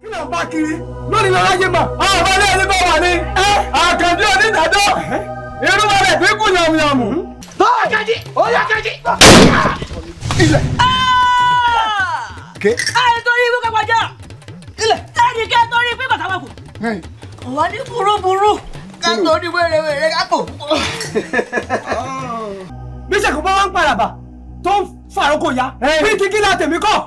kí ló ń bá kiri lónìí lọ́la yé mà ọmọ ilé ẹni bá wà ní àkàndí onídàájọ́ irú wa rẹ̀ fi kú yàmùyàmù. Àkàndí ó yá Àkàndí. ilẹ̀. ké. ẹ torí ibú kápájà ilẹ̀ ẹnì kẹ́ torí pé bàtà wà kù. wà ní burúburú ká torí wẹ́rẹ́wẹ́rẹ́ kápò. bí sẹ́kù bá wá ń paraba tó ń fàrókò ya bí kíkí náà tèmi kọ́.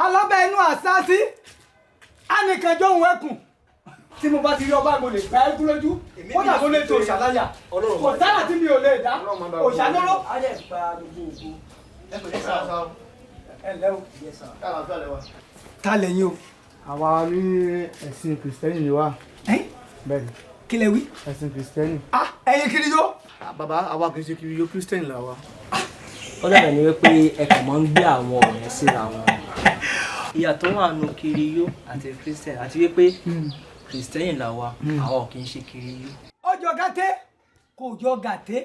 alábẹ́ inú àṣásí anìkanjọ́ òun ẹkùn tí mo bá ti rí ọba mo lè gbá ẹkú lójú ó dà mo lè tó òṣàláyà kò sára tí mi ò lè dá òṣàlóró. ta lẹ́yìn o. àwa ní ẹ̀sìn kìrìsìtẹ́nì ni wá. bẹ́ẹ̀ ni. kí lẹ wí. ẹ̀sìn kìrìsìtẹ́nì. ẹ̀yin kiri yó. bàbá àwa kì í ṣe kiri yó kìrìsìtẹ́nì là wa. ó dàbẹ̀ ni wípé ẹ kàn máa ń gbé àwọn ọ̀rẹ́ síra wọn. ìyàtọ̀ wà nù kiriyó àti christian àti wípé christian là wa àwọn kì í ṣe kiriyó. ó jọ gàtẹ́ kò jọ gàtẹ́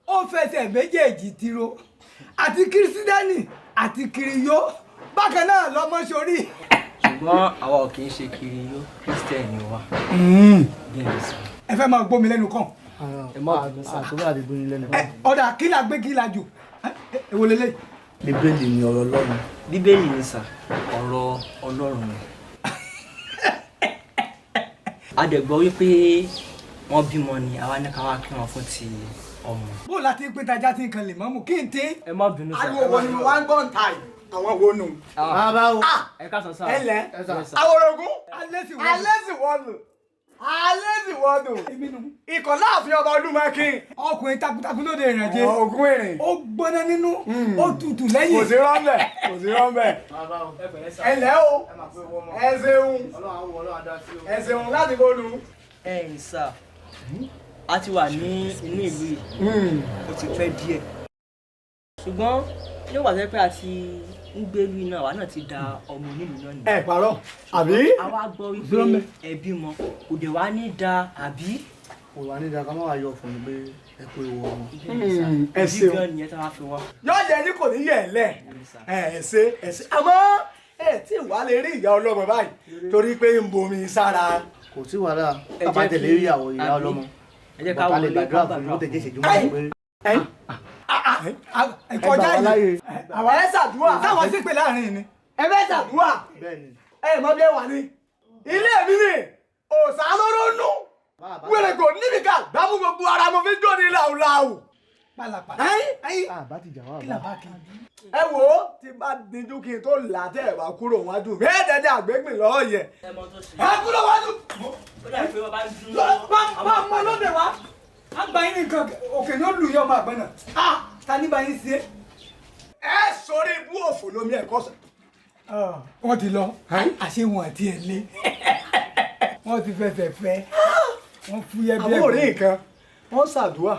ó fẹsẹ̀ méjèèjì tiro àti kìrìsìtẹ́nì àti kiriyó bákan náà lọmọ sórí. ṣùgbọ́n àwọn kì í ṣe kiriyó christian ni wa. ẹ fẹ́ máa gbómi lẹ́nu kàn. ẹ má àtúbọ̀ àti gbóyin lẹ́nu. ọ̀dà kí la gbé kí la jù èwo lélẹ̀. bíbélì ni ọ̀rọ̀ Ọlọ́run. bíbélì ni sà ọ̀rọ̀ Ọlọ́run ni. a dẹ̀ gbọ́ wípé wọ́n bímọ ni àwa ní ká wá kí wọn fún ti ọmọ. bó láti pé tajà tí nǹkan lè mọ́mú kí n tí. ẹ má bínú sà. ariwo wo ni wọ́n ń gbọ́ ń ta yìí àwọn wo nù. bàbá o. ẹ ká sọ sá. ẹ lẹ àwòrán alẹ́ sì wọ́n nù. alẹ́ sì wọ́n nù. ikọ̀ láàfin ọba Olúmọkin. ọkùnrin takuntakun lóde ìrìnàjò. ọ̀gùn ìrìn. ó gbóná nínú ó tutù lẹ́yìn. kò sí rọ́ńbẹ́ kò sí rọ́ńbẹ́. ẹ lẹ́ o ẹ ṣeun ẹ ṣeun láti bọ́nu. ẹ ǹ sà a ti wà ní inú ìlú yìí ó ti pẹ́ díẹ̀ ṣùgbọ́n nígbà tó yẹ pé a ti ń gbélú iná àwa náà ti da ọmọ onílù náà nìyẹn. ẹ parọ́ àbí. àwa gbọ́ wípé ẹbí mọ kò dé wá ní da àbí. kò wá ní da ká má wá yọ fún mi pé ẹ pé wo ọmọ. ẹ ṣeun bí gan nìyẹn tá a fi wá. yóò jẹ ní kò ní yẹ ẹ lẹ ẹ ṣe àmọ́ ẹ tí wàá lè rí ìyá ọlọ́mọ báyìí torí pé ń bomi sára. kò sí wàhálà bàbá tẹ̀lé rí àwọn ìyá ọlọ́mọ. ẹ jẹ́ ká wọlé wọlé gbàdúrà fún mi ó tẹ̀jẹ̀ ìṣèjú mọ́ pé. kọjá yìí àwọn ẹ ṣàdúrà táwọn sì pè láàrin ni ẹ fẹ́ ṣàdúrà ẹ mọ bí ẹ wà ní ilé mi ni òòsà lóró nù wẹrẹ kò níbi ká gbàmú gbogbo ara mo fi jó ní làwùlàwù. àbá ti jà wá àbá. ẹ wò ó tí bá díjú kí n tó là tẹ ẹ wá kúrò wájú mi ẹ dẹdẹ àgbégbìn lọ́ọ́ yẹ ẹ kúrò wájú. bá mọ lóde wa àgbà yín nìkan òkè ní ó lù yọ ọmọ àgbẹ̀ náà ta ní bá yín sí ẹ sọrí ibú òfò lómi ẹ̀kọ́ sọ. wọ́n ti lọ àṣé wọn àti ẹ̀ lé wọ́n ti fẹsẹ̀ fẹ́ wọ́n fúyẹ́ bí ẹ̀gbọ́n. àwọn òré nǹkan wọ́n ṣàdúrà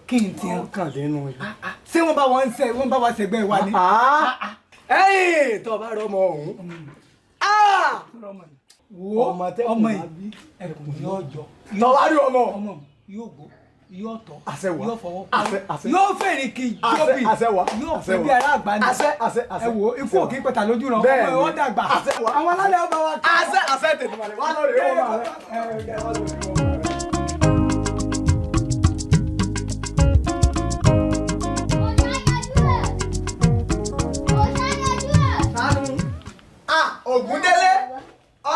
kí n ti kàn dénú yìí. ṣé wọ́n bá wa ṣẹgbẹ́ wa ni. ẹ̀yìn tó bá rọmọ ọ̀hún. wo ọmọ yìí ẹkùn ní ọjọ́. tọ́wá rí ọmọ yóò gbó yóò tọ́ àṣẹwà yóò fọwọ́ àṣẹ yóò fèrè kì í jóbi àṣẹwà yóò fẹ́ bí ara àgbà ni ẹ wo ikú òkè pẹ̀tà lójú náà ọmọ ẹ̀ wọ́n dàgbà àwọn alálẹ̀ ọba wa kí. àṣẹ tètè balẹ̀ wà lórí ọmọ rẹ. Ògúndélé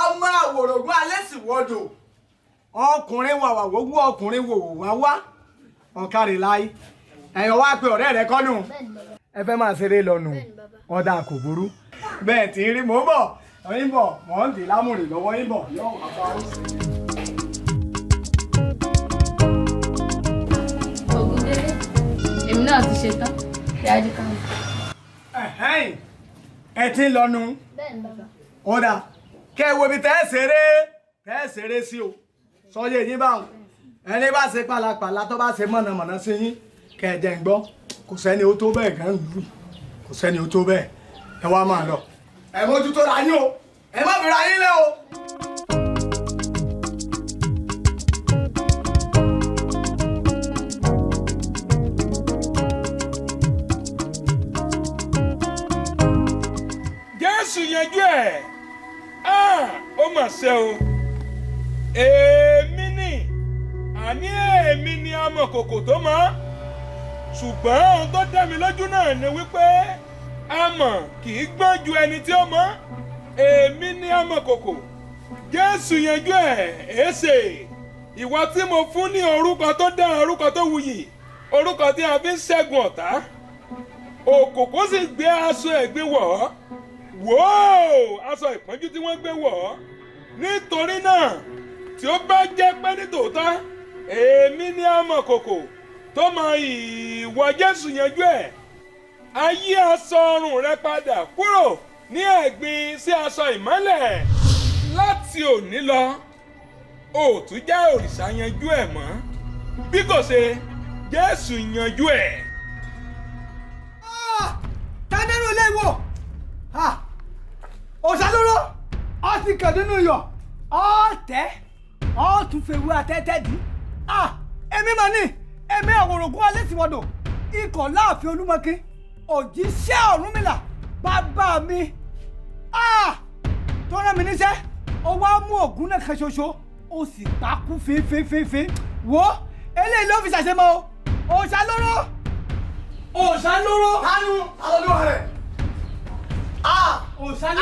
ọmọ àwòrògùn alẹ́ sì wọ́dọ̀ ọkùnrin wàwà wọ́wọ́ ọkùnrin wòwò wá wá ọ̀kárì láyé ẹ̀yàn wá pé ọ̀rẹ́ rẹ kọ́nù ẹ fẹ́ máa ṣeré lọ́nu ọ̀dà kò burú bẹ́ẹ̀ tí ń rí mò ń bọ̀ ọ̀yìn bọ̀ mọ̀ ń dì lámùrè lọ́wọ́ yín bọ̀ yóò wà bá ó. Ògúndélé èmi náà ti ṣe tán ìyájú kan. ẹ ti ń lọ́nu ọ̀dà kẹ́ ẹ wo ibi tẹ́ ẹ ṣeré sí o sọ́yẹ́ yín báwọn ẹni bá ṣe pàlàpàlà tó bá ṣe mọ̀nàmọ̀nà sí yín kẹ́ ẹ jẹ́ ń gbọ́ kò sẹ́ni ó tó bẹ́ẹ̀ gan lù kò sẹ́ni ó tó bẹ́ẹ̀ ẹ wá máa lọ ẹ mójútó ra yín o ẹ má fi ra yín lẹ́ o. Jésù yanjú ẹ̀ ó mà ṣe o èmi ni àní èmi ni amọ̀kòkò tó mọ́ ṣùgbọ́n ohun tó dá mi lójú náà ni wípé amọ̀ kì í gbọ́n ju ẹni tí ó mọ̀ èmi ni amọ̀kòkò Jésù yanjú ẹ̀ èsè ìwọ tí mo fún ní orúkọ tó dá orúkọ tó wuyì orúkọ tí a fi ń ṣẹ́gun ọ̀tá òkòkò sì gbé aṣọ ẹ̀gbin wọ̀ ọ́ wòó aṣọ ìpọ́njú tí wọ́n gbé wọ̀ ọ́ nítorí náà tí ó bá jẹ́ pé nítòótọ́ èmi ni amọ̀kòkò tó mọ ìwọ Jésù yanjú ẹ̀ a yí aṣọ ọrùn rẹ padà kúrò ní ẹ̀gbin sí aṣọ ìmọ́lẹ̀ láti òní lọ ó tún já òrìṣà yanjú ẹ̀ mọ́ bí kò ṣe Jésù yanjú ẹ̀. tádẹ́rù lè wò òṣàlóró ọ ti kàn nínú iyọ̀ ọ̀tẹ́ ọ̀tún fèwé àtẹ́tẹ́ dì èmi mà ní èmi àwòrògùn alẹ́ ti wọ́dọ̀ ikọ̀ láàfin Olúmọkí òjíṣẹ́ Ọ̀rúnmìlà bàbá mi tó rán mi níṣẹ́ ó wá mú ògún náà kan ṣoṣo ó sì takú fínfínfínfín wo eléyìí ló fi ṣàṣemọ́ o òṣàlóró tánú alọ́dúnwà rẹ̀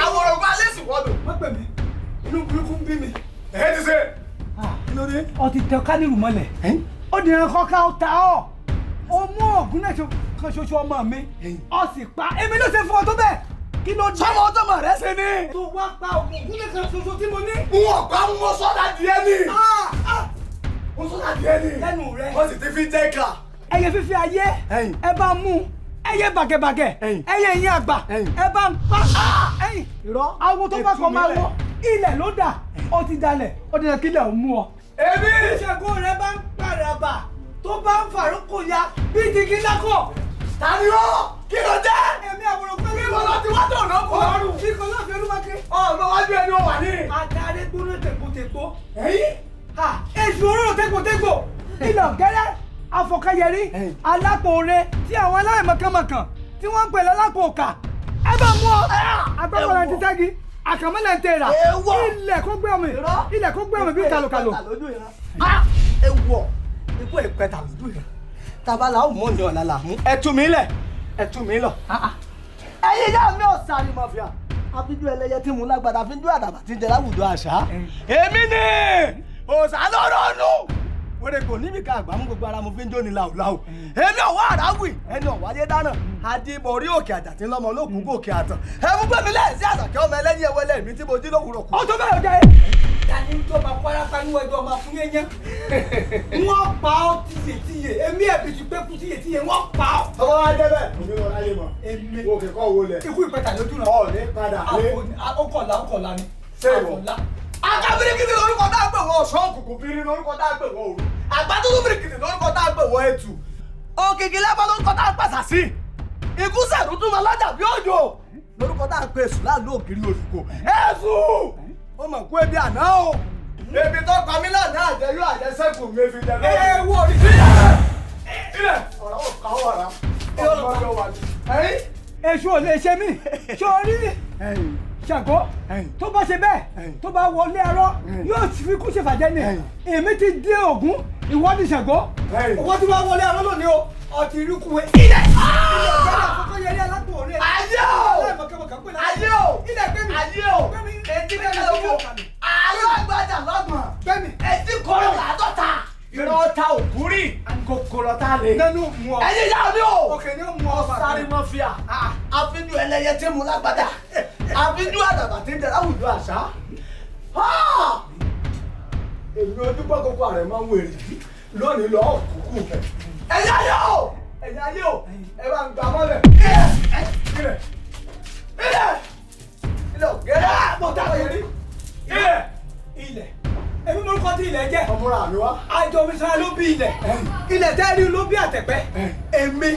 àwòrògùn alẹ́ sì wọ́dọ̀. wọ́n pè mí inú burúkú ń bí mi. ẹ ti ṣe. lórí ọtí tẹ kánìrù mọ́lẹ̀ ó dìran kọ́ká ó ta ọ́ ó mú ògún náà kan ṣoṣo ọmọ mi ó sì pa èmi ló ṣe fún ọ tó bẹ́ẹ̀ kí ló dé. sọmọ ọtọmọ rẹ ṣe ni. tó wá pa ògún náà kan ṣoṣo tí mo ní. wọn pa wọn sọdá díẹ̀ ni. wọn sọdá díẹ̀ ni. lẹ́nu rẹ. wọ́n sì ti fi jẹ́ ìkà. ẹyẹ fífi ayé ẹ bá mú ẹyẹ bàgẹ̀bàgẹ̀ ẹyẹ ìyẹn àgbà ẹ bá ń pa ẹyìn awo tó bá kọ máa wọ ilẹ̀ ló dà ó ti dalẹ̀ ó dẹ̀ kílẹ̀ ò mú ọ. èmi. ìṣègùn rẹ bá ń pàràbà tó bá ń fàrókò ya bíi ti kí lákọ̀. tani ó kí ló jẹ́. èmi àwòrán pé kí ló ti wá tó ọ̀nà kò lọ́rùn. ikọ̀ náà fi Olúmọkí. ọ̀nà wájú ẹni ó wà ní. àtàrí gbóná tègbòtègbò. èsì òróró tègbòtègbò ilẹ̀ ọ̀gẹ́rẹ́ afọkẹyẹrí alápòore tí àwọn aláìmọ̀kànmọ̀kàn tí wọ́n ń pè lálápò òkà ẹ bá mú ọ agbábọ́lá ti tẹ́gi àkànmọ́lẹ̀ ń tẹ̀ra ilẹ̀ kó gbé ọmọ bí kàlòkàlò. ewọ ikú ìpẹta lójú yẹn tabala ó mọ ní ọ̀la là mú ẹtú mi lẹ ẹtú mi lọ. ẹyin yá mi ò sáré mafia àfijọ́ ẹlẹ́yẹ tí mo lágbàdá àfijọ́ àdàbà tí ń jẹ láwùjọ àṣà. èmi ni òsàlórònù wọ́n kò níbi ká àgbà mú gbogbo ara mo fi ń jó ni láòláò èmi ọ̀wọ́ àràwì ẹni ọ̀wáyé dáná àdìbò orí òkè àjàtí ńlọmọ olókùn gòkè àtàn ẹ̀mú gbẹ̀mí lẹ́ẹ̀sì àtàkẹ́ ọmọ ẹlẹ́yìn ẹwẹ́lẹ́ mi tí mo jí lówùrọ̀ kù. ó tó bẹ́ẹ̀ jẹ́ dání tó máa kó arápá níwájú ọmọ fún yẹn yẹn wọ́n pa ọ́ tiyetiye èmi ẹ̀bí ti pé kú tiyetiye wọ́n pa ọ́. ọmọ wa jẹ́ bẹ́ẹ̀ omi wọn láyé mọ̀ èmi òkè kọ́ wo lẹ̀. ikú ìpẹta lójú náà. ọ̀ ní padà lé. ọkọ̀ọ̀la ni. ṣé ìwọ akabirikiti lórúkọ tá a gbè wọ ọsán òkùnkùn bírí lórúkọ tá a gbè wọ òru àgbàdúró birikiti lórúkọ tá a gbè wọ ẹtù òkìkí lẹ́bọ̀ lórúkọ tá a pàṣà sí ikú sàdúdú máa lájà bí òjò lórúkọ tá a pè sùn láàlú ògiri òsùkò ẹ̀sù ó mọ̀ kú ebi àná o ebi tó pa mí lánàá àjẹyó àjẹsẹ́kù mi fi jẹ lórí. ẹ wọ èṣù ò lè ṣe mí sórí Ṣàngó tó bá ṣe bẹ́ẹ̀ tó bá wọlé arọ yóò fi kú ṣèfàjẹ́ ni èmi ti dé Ògún ìwọ ni Ṣàngó owó tí wọ́n wọlé arọ lónìí o ọtí irúkú ilẹ̀ ilẹ̀ ìgbẹ́lẹ̀ àkọ́kọ́ yẹrí alágbó rẹ̀ ayé o ilẹ̀ gbẹ́mi ayé o etí bẹ́ẹ̀ lọ́wọ́ alágbádá lọ́gbọ̀n gbẹ́mi etí kọ́rọ̀ àádọ́ta ìrọ̀ta òkúrì kòkòrò tá a lè nínú mu ọ ẹ̀yin yá mi o òkè ní mu ọ sáré mọ́fíà àfijù ẹlẹ́yẹ tí mu lágbádá àfijù àdàbà tí ń tẹ láwùjọ àṣà èmi ojúbọ gbogbo ààrẹ máa ń wèrè lónìí lọ kúkú fẹ ẹ̀yin ayé o ẹ bá ń gbà mọ́lẹ̀ ilẹ̀ ògẹ́rẹ́ mo dábàá yẹn rí ilẹ̀ èmi morúkọ tí ilẹ̀ jẹ́ ọmọra mi wá àjọ mi sára ló bí ilẹ̀ tẹ́rí ló bí àtẹ̀pẹ́ èmi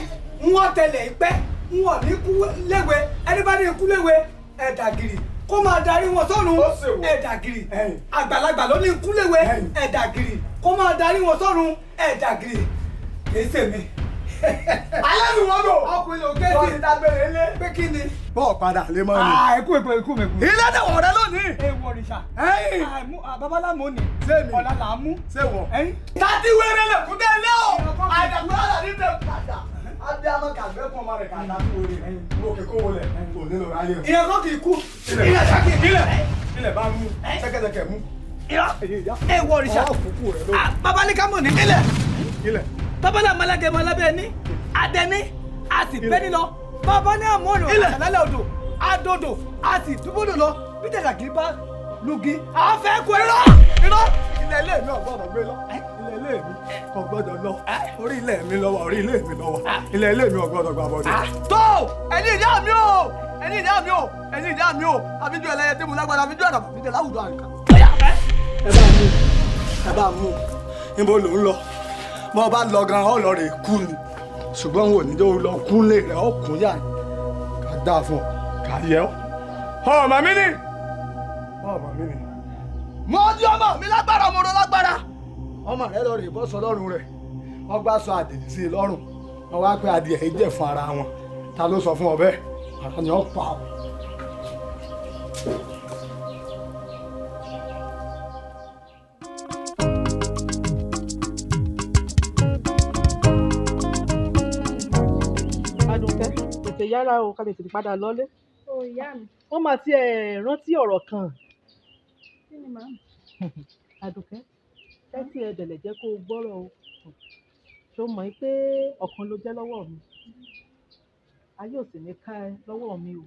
wọ́n tẹ̀lé ìpẹ́ wọ́n ní kú léwe ẹni bá ní kú léwe ẹ̀dàgìrì kó máa darí wọn sọ́run ẹ̀dàgìrì àgbàlagbà ló ní kú léwe ẹ̀dàgìrì kó máa darí wọn sọ́run ẹ̀dàgìrì kìí ṣèmi. alẹ́ mi wọ́n lò ọkùnrin ló gé sí ìdágbére ilé pé kí ni. bọ́ọ̀ padà lé mọ́ ni. ẹkú èpè ikú mi kú. ilé tẹ̀wọ̀ rẹ lónìí. ewu òrìṣà. babaláwo ni. sẹ́mi ọ̀la là á mú. sẹ́wọ̀. tàbí wẹ́rẹ́ lè kú tẹ́ lé o. àdàgbọ́n àdàdí tẹ̀ padà. adé àmọ́ kàgbẹ́ fún ọmọ rẹ̀ kàdá fún orí rẹ̀. mo kè kó wọlé. kò nílò ráyè. ìyẹn kọ́ kì í kú. ilẹ̀ bá mú sẹ́kẹ̀sẹ̀kẹ̀ mú. ewu òrìṣà. babalíkámọ̀ ní ilẹ̀. Bàbá náà malage malabe ni adẹni a sì bẹ́ni lọ bàbá ní àmọ́nà àṣàlálẹ̀ odò adodò a sì túbọ̀dọ̀ lọ bí tẹ̀sàkì bá lugi àfẹ́ kú irọ́ ilẹ̀ ilé mi ò gbọ́dọ̀ gbé lọ ilẹ̀ ilé mi kò gbọ́dọ̀ lọ orí ilẹ̀ mi lọ́wọ́ orí ilé mi lọ́wọ́ ilẹ̀ ilé mi ò gbọ́dọ̀ gbà bọ́dọ̀. tó ẹni ìyá mi o àbíjú ẹlẹ́yẹ tí mo lágbára àbíjú ẹ̀dọ̀ àbíjú láwùjọ àríkà. ẹ bá mú níbo ló ń lọ bọ́ bá lọ gan ọ lọ rè kú ni ṣùgbọ́n wò ní tó lọ kú lè rẹ̀ ọ́ kún yà ká dáa fún ọ ká yẹ ọ́. ọmọ mi ni mo di ọmọ mi lágbára mo ro lágbára ọmọ rẹ lọ rè bọ́ sọ lọ́rùn rẹ̀ wọ́n gbá sọ àdèjì sí i lọ́rùn wọ́n wá pé adìẹ yìí jẹ̀ fún ara wọn ta ló sọ fún ọ bẹ́ẹ̀ ara ni ọ pa ọ. yára o ká lè tètè padà lọ́lé. ó ìyá mi. wọ́n máa ti rántí ọ̀rọ̀ kan. kí ni màá. Àdùkẹ́ tẹ́tí ẹ̀dẹ̀lẹ̀ jẹ́ kó o gbọ́rọ̀ o ṣó mọ̀ pé ọ̀kan ló jẹ́ lọ́wọ́ mi ayé ò sì ní ká ẹ lọ́wọ́ mi o.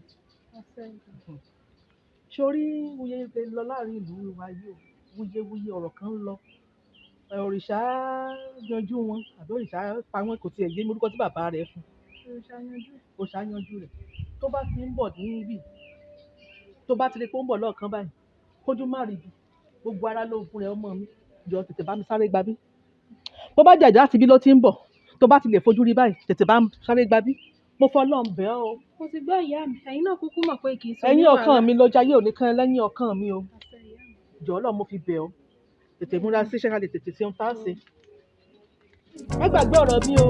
sórí wuye lọ láàrin ìlú wa yìí o wuyewuye ọ̀rọ̀ kan ń lọ òrìṣà yanjú wọn àbí òrìṣà pa wọn kò tiẹ̀ yé mi orúkọ tí bàbá rẹ̀ fún òrìṣà yanjú rẹ̀ tó bá ti ń bọ̀ níbí tó bá ti rí pé ó ń bọ̀ lọ́ọ̀kan báyìí kójú má rí bi gbogbo ara ló fún rẹ̀ ọmọ mi jọ tètè bá mi sáré gba bí bó bá jàjà láti bí ló ti ń bọ̀ tó bá ti lè fojú rí báyìí tètè bá mi sáré gba bí mo fọlọ́n bẹ̀ ọ́ o. mo ti gbọ́ ìyá mi ẹ̀yin náà kúkú mọ̀ pé kì í sọ ẹ̀yin ọkàn mi ló jayé òní kan lẹ́yìn ọkàn mi o jọ̀ọ́ lọ́ọ́ mo fi bẹ̀ ọ́ tètè múra sí iṣẹ́ ká lè tètè ṣe ohun tá a ṣe má gbàgbé ọ̀rọ̀ mi o.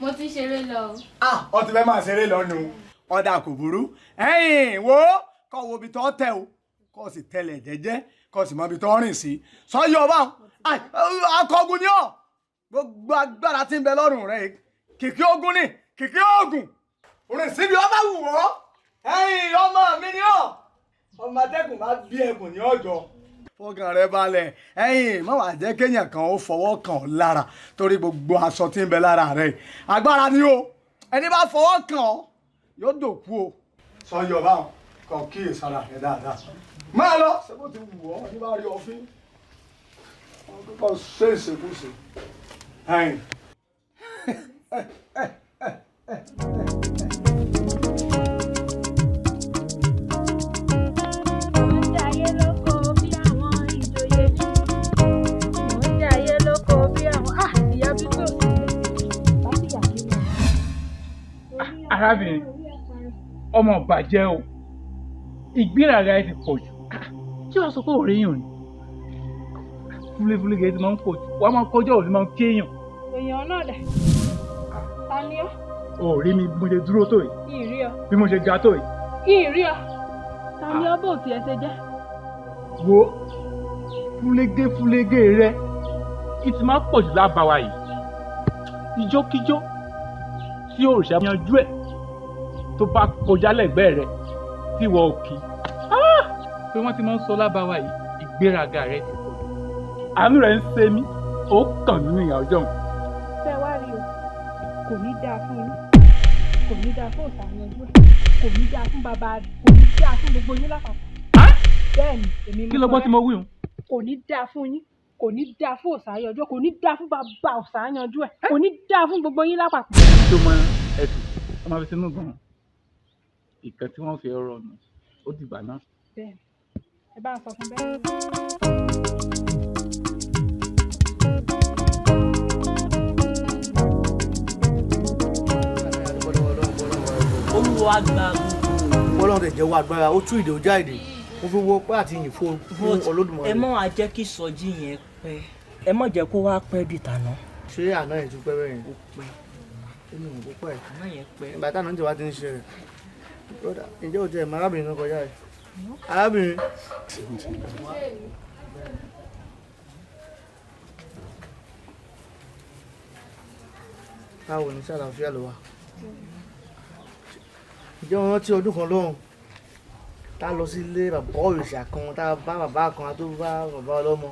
mo ti ṣeré lọ. ọ ti fẹ́ máa ṣeré lọ́nu ọ̀dà kò burú wo kọ́ wo ibi tó tẹ̀ o kọ́ sì tẹ̀lẹ̀ jẹ́jẹ́ kọ́ sì mọ ibi tó rìn sí sọ́yọ́ ọba akọgun ni ọ́ gbogbo agbára tí ń bẹ lọ́rùn rẹ̀ kìkì ogun ni kìkì ogun rìn síbi ọba wù ọ́ ọmọ mi ni ọ́ ọmọ atẹ́gùn bá bí ẹkùn ní ọjọ́ fọkàn rẹ balẹ̀ má wàá jẹ́ kéèyàn kan ó fọwọ́ kàn ọ́ lára torí gbogbo aṣọ tí ń bẹ lára rẹ̀ agbára ni o ẹni bá fọwọ́ kàn ọ́ yóò dòkú o sọyọ báwọn kàn kíyè sára rẹ dáadáa máa lọ ṣebó ti wù ọ́ ní bá rí ọfín wọn kọ́kọ́ ṣe ìṣekúṣe arábìnrin ọmọ bàjẹ́ o ìgbéraga ẹ ti pọ̀ jù ṣé wàá sọ pé òòrè yàn ni fúlẹ́fúlẹ́ gẹ̀ẹ́ ti máa ń pọ̀ jù wàá máa kọjá òòrè máa ń kéèyàn. èèyàn náà dẹ̀ ta ni ọ́. òòrè mi bí mo ṣe dúró tó yìí. ìrí ọ. bí mo ṣe ga tó yìí. ìrí ọ. ta ni ọ bó tiẹ̀ ṣe jẹ́. wo fúlẹ́gẹ́ rẹ kí ti máa pọ̀ jù lábàwá yìí ìjókíjó tí òrìṣà yanjú ẹ̀ tó bá kọjá lẹ́gbẹ̀ẹ́ rẹ tí wọ́n ò kí pé wọ́n ti máa ń sọ lábàwá yìí ìgbéraga rẹ ti pọ̀ jù àánú rẹ̀ ń ṣe mí ó kàn nínú ìyà ọjọ́ mi. ṣé wàá rí o kò ní dáa fún yín kò ní dáa fún òṣàyànjú kò ní dáa fún bàbá kò ní dáa fún gbogbo yín lápapọ̀. bẹ́ẹ̀ ni èmi kí ló gbọ́ tí mo wí o. kò ní dáa fún yín kò ní dáa fún òṣàyànjú kò ní dáa fún bàbá òṣàyànjú ẹ̀ kò ní dáa fún gbogbo yín lápapọ̀. tó mọ ẹsùn wọn máa fi sínú gan ìkan tí wọ́n fi ọ̀rọ̀ nù ó dìgbà náà. bẹ́ẹ̀ ẹ bá ń sọ fún bẹ́ẹ̀. olúwo àgbà bọ́lá ọ̀dẹ̀ jẹ́wọ́ agbára ó tú ìdè ó já ìdè mo fi wọ pé àti yìn fún Olódùmarè. ẹ mọ́ àjẹ́ kí sọjí yẹn pẹ́ ẹ mọ́ jẹ́ kó wá pẹ́ bí tàná. ṣé àná yẹn tún pẹ́ bẹ́ẹ̀ yẹn. ó pẹ́ inú ìwọ̀n kó pẹ́. àná yẹn pẹ́. ìgbà táwọn ti wá ti ń ṣe rẹ̀ broda ǹjẹ́ o tiẹ̀ mọ arábìnrin náà kọjá rẹ̀ arábìnrin. báwo ni ṣàlàáfíà ló wà. ǹjẹ́ wọn rántí ọdún kan lọ́hùn tá a lọ sí ilé bàbá òrìṣà kan tá a bá bàbá kan tó bá bàbá ọlọ́mọ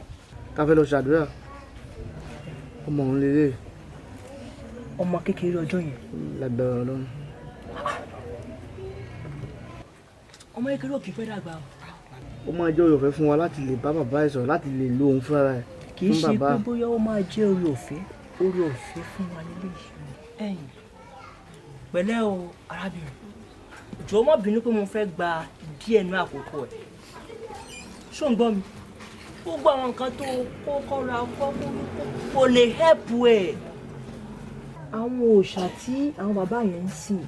ká fẹ́ lọ ṣàdúrà ọmọ òun lélẹ̀. ọmọ kékeré ọjọ́ yẹn. lágbára Ọlọ́run. ọmọ kékeré ò kì í pẹ́ dàgbà o. ó máa jẹ́ oore ọ̀fẹ́ fún wa láti lè bá bàbá ẹ̀ sọ̀rọ̀ láti lè lo òun fúnra ẹ̀. kì í ṣe pé bóyá ó máa jẹ́ oore ọ̀fẹ́ fún wa nílé yìí. ẹ̀yin pẹ̀lẹ́ o arábìnrin jọ̀ọ́ má bínú pé mo fẹ́ gba díẹ̀ nínú àkókò ẹ̀ ṣó ń gbọ́ mi gbogbo àwọn nǹkan tó kó kọ́ra kò lè hẹ́pù ẹ̀ àwọn òòṣà tí àwọn bàbá yẹn ń sìn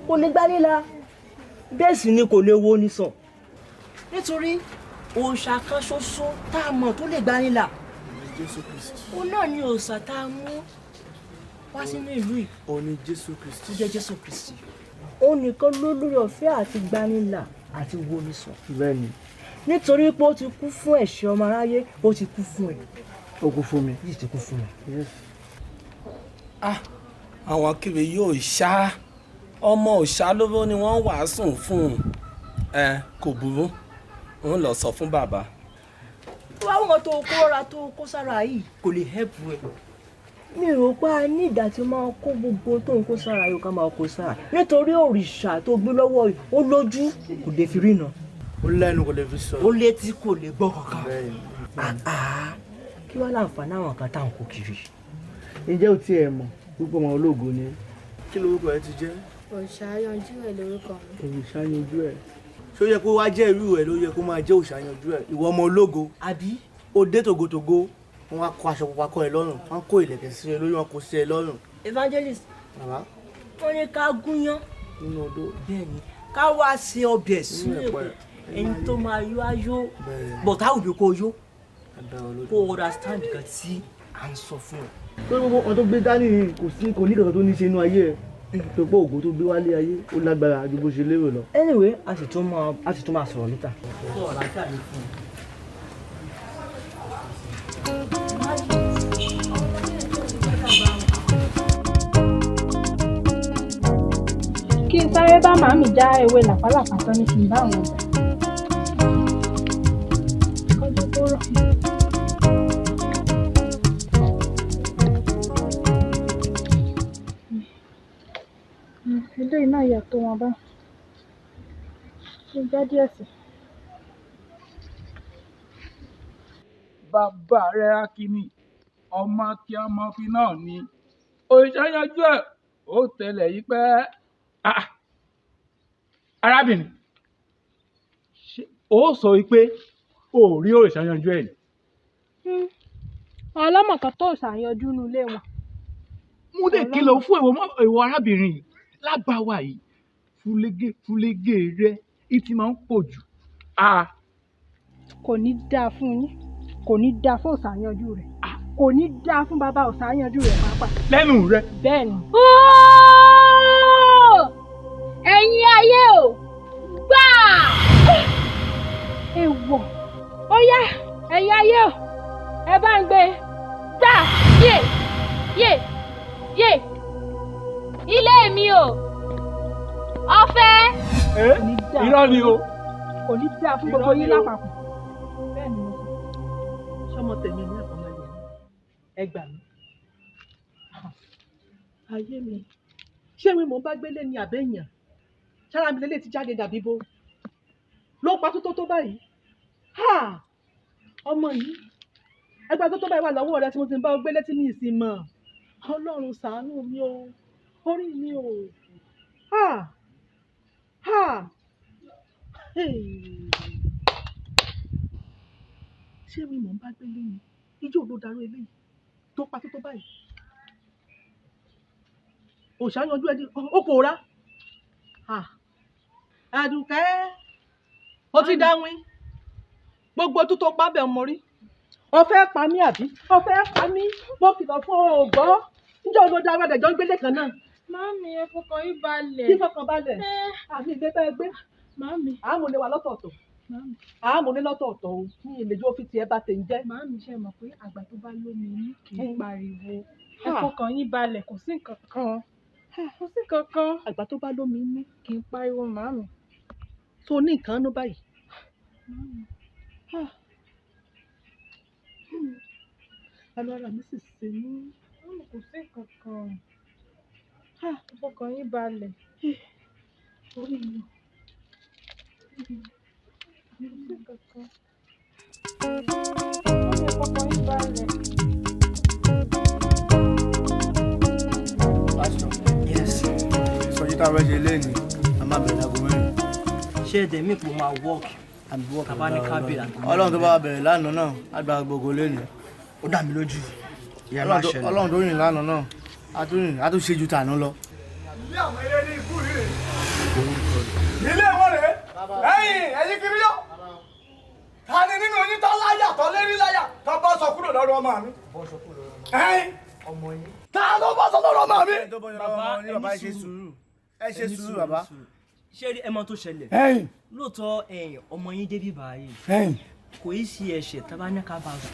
kò lè gbá nílá bẹ́ẹ̀ sì ni kò lè wo ní sàn nítorí òòṣà kan ṣoṣo tá a mọ̀ tó lè gbá nílá Jésù Kristi. òun náà ni òòṣà tá a mú wá sínú ìlú yìí. òun ni Jésù Kristi. tó jẹ́ Jésù Kristi. òun nìkan ló lórí ọ̀fẹ́ àti gbanilà àti wonisàn. bẹ́ẹ̀ni. nítorí pé ó ti kú fún ẹ̀ṣẹ̀ ọmọ aráyé ó ti kú fún ẹ. ó kú fún mi. yìí ti kú fún ẹ. àwọn kiri yóò ṣá ọmọ òṣà lówó ni wọ́n wàásù fún kò burú òun lọ sọ fún bàbá. wá wọn tó kóra tó kó sára yìí kò lè hẹ́pù ẹ. mi rò pé a ní ìgbà tí máa kó gbogbo tó ń kó sára yìí ká máa kó sára nítorí òrìṣà tó gbé lọ́wọ́ yìí ó lójú kò lè fi ríran. ó lẹ́nu kò lè fi sọ. ó létí kò lè gbọ́ kankan. kí wàá láǹfààní àwọn kan tá à ń kó kiri. ǹjẹ́ o tiẹ̀ mọ̀ púpọ̀ ọmọ ológo ni kí lorúkọ ẹ ti jẹ́. Òṣàyànjú ẹ̀ lórúkọ mi. Òṣàyànjú ẹ̀. ṣé ó yẹ kó wá jẹ́ irú ẹ̀ ló yẹ kó máa jẹ́ Òṣàyànjú ẹ̀ ìwọ ọmọ ológo. àbí. ó dé tògótògó wọn wá kó aṣọ pupa kọ́ ẹ lọ́rùn wọn kó ìlẹ̀kẹ̀ sí ẹ lórí wọn kó sí ẹ lọ́rùn. evangelist. bàbá. wọ́n ní ká gúnyán. nínú odó. bẹ́ẹ̀ni ká wá ṣe ọbẹ̀ sínú èkó ẹni tó máa yó ayó bọ̀tá òbí kò yó kó understand nǹkan tí à ń sọ fún ẹ. pé gbogbo ọ̀n tó gbé dání yìí kò ní kankan tó ní ṣe inú ayé ẹ̀ tó pọ̀ ògo tó gbé wálé ayé ó lágbára ju bó ṣe lérò lọ. anyway a sì tún máa sọ̀rọ̀ níta. sọ̀rọ̀ láti àlè fún un. kí n sáré bá màmí já ewé làpálàpá tán ní kí n bá àwọn ọjà. kọjá tó rọ. ilé iná ìyàtọ̀ wọn bá ṣe já díẹ̀ sí. bàbá rẹ̀ akínní ọmọ kí ọmọ fi náà ni Òṣàyànjú ẹ̀ ó tẹ̀lé yìí pẹ́. arábìnrin ó sọ pé ó rí Òṣàyànjú ẹ̀ ni. ọlọ́mọ kan tó ṣàyànjú nínú ilé wọn. mú lè kìlọ̀ fún ìwọ arábìnrin yìí lágbàwá yìí fúlégé rẹ ìtì máa ń pọ̀ jù. kò ní dáa fún yín kò ní dáa fún òsàyànjú rẹ̀ kò ní dáa fún bàbá òsàyànjú rẹ̀ pàápàá. lẹ́nu rẹ. bẹ́ẹ̀ ni. ẹ̀yin ayé o gbà èèwọ̀ ó yá ẹ̀yin ayé o ẹ bá ń gbé gbà yé ilé mi o ọ̀fẹ́. irọ́ ni o. kò ní dáa fún gbogbo yín lápapọ̀. bẹ́ẹ̀ ni mo sọ. sọmọ tèmi ní àkọmọlẹ ẹ gbà mí. ayé mi ṣé mi mò ń bá gbélé ni àbẹ́yàn sára mi lélẹ̀ ti jáde dàbí bó ló pa tó báyìí. ọmọ yìí ẹgbẹ́ tó báyìí wà lọ́wọ́ rẹ tí mo ti ń bá gbélé tí ní ìsìn mọ̀ ọlọ́run ṣàánú mi o orí mi o. ṣé mi mò ń bá gbélé ni ijó ló darú eléyìí tó pa tó báyìí. òṣàyànjú ẹni ó pòórá. Àdùkẹ́ ó ti dáwìn gbogbo tó tó pábẹ̀ ọmọ rí ó fẹ́ pa mí àbí ó fẹ́ pa mí mo kìlọ̀ fún ògbọ́ níjọ́ ló dá wẹ́dẹ̀ jọ ń gbélé kan náà. Màámi ẹ fọkàn yín balẹ̀. kí fọkàn balẹ̀ àfi ìgbé bẹ́ẹ̀ gbé. Màámi. àmúlé wa lọ́tọ̀ọ̀tọ̀. Màámi. àmúlé lọ́tọ̀ọ̀tọ̀ o ní ìlẹ́jọ́ fi tiẹ̀ bá tẹ̀ ń jẹ́. Màámi ṣe mọ̀ pé àgbà tó bá lómi ní kì í pariwo ẹ fọkàn yín balẹ̀ kò sí nǹkan kan kò sí nǹkan kan. àgbà tó bá lómi ní kì í pariwo màámi. tó ní nǹkan nú báyìí. alára mi sì ṣe mí. kò sí nǹkan kan fọkàn yín balẹ̀. orí mi. kò sí nǹkan kan. fọkàn yín balẹ̀. Yes. Ìsọjí tá a fẹ́ ṣe léèní a máa bẹ̀rẹ̀ láago mẹ́rin. ṣé ẹ̀dẹ̀ mi kò máa wọ́ọ̀kì tàbá ní kábíyà. Ọlọ́run tó bá bẹ̀rẹ̀ lánàá náà á gba gbogbo léèní. ó dà mí lójú ìyá máa ṣẹlẹ̀. Ọlọ́run tó rìn lánàá náà á tún ṣe ju tàná lọ. ilé àwọn eré ní ikú rèé ilé wọn rèé ẹ̀yin kiri yọ ta ni nínú yín tó láyà tó lérí láyà tó bá sọ kúrò lọ́rọ̀ ọmọ mi ta ló bá sọ lọ́rọ̀ ọmọ mi. bàbá ẹ ṣe sùúrù ẹ ṣe sùúrù bàbá. ṣé rí ẹ mọ̀ tó ṣẹlẹ̀ lóòótọ́ ọmọ yín débí báyìí kò í sí ẹ̀ṣẹ̀ tá a bá ní ká bá a sọ.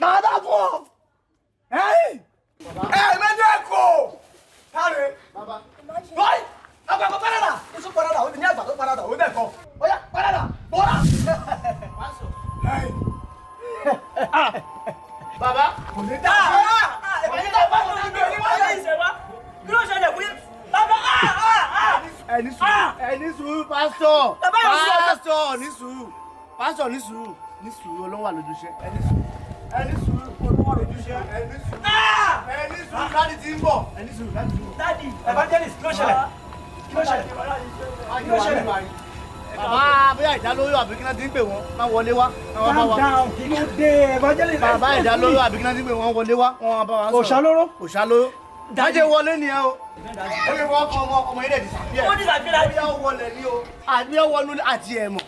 kàdá fún ọ méjì kò káre báyìí àgbàgbọ́ parada èso parada ó ní àgbàdo parada ó dẹ̀ kọ́ ó yá parada bọ́lá. bàbá kò ní dá ẹ̀mí tó bá wọn ní ìwé wáyé ìṣẹ̀wá kí ló ṣẹlẹ̀ fún yín bàbá ẹni sùúrù pásítọ̀ pásítọ̀ ní sùúrù Ọlọ́run wà lójúṣe ẹni sùúrù Ọlọ́run wà lójúṣe ẹni sùúrù dáàdì tí ń bọ̀ ẹni sùúrù dáàdì tí ń bọ̀. dáàdì evangelist kí ló ṣẹlẹ̀ kí ló ṣẹlẹ̀. bàbá bóyá ìdálóyún àbí kí náà ti ń pè wọ́n máa wọlé wá. calm down kí ló dé evangelist. bàbá ìdálóyún àbí kí náà ti ń pè wọ́n wọlé wá wọ́n bá wa sọ̀rọ̀. òṣàlóró. dájẹ́ wọlé nìyẹn o. ó lè wọ́n kọ́ ọmọ ilé disappear. ó disappear. àbí ó wọlé ní o àbí ó wọnú àti ẹ̀ mọ̀.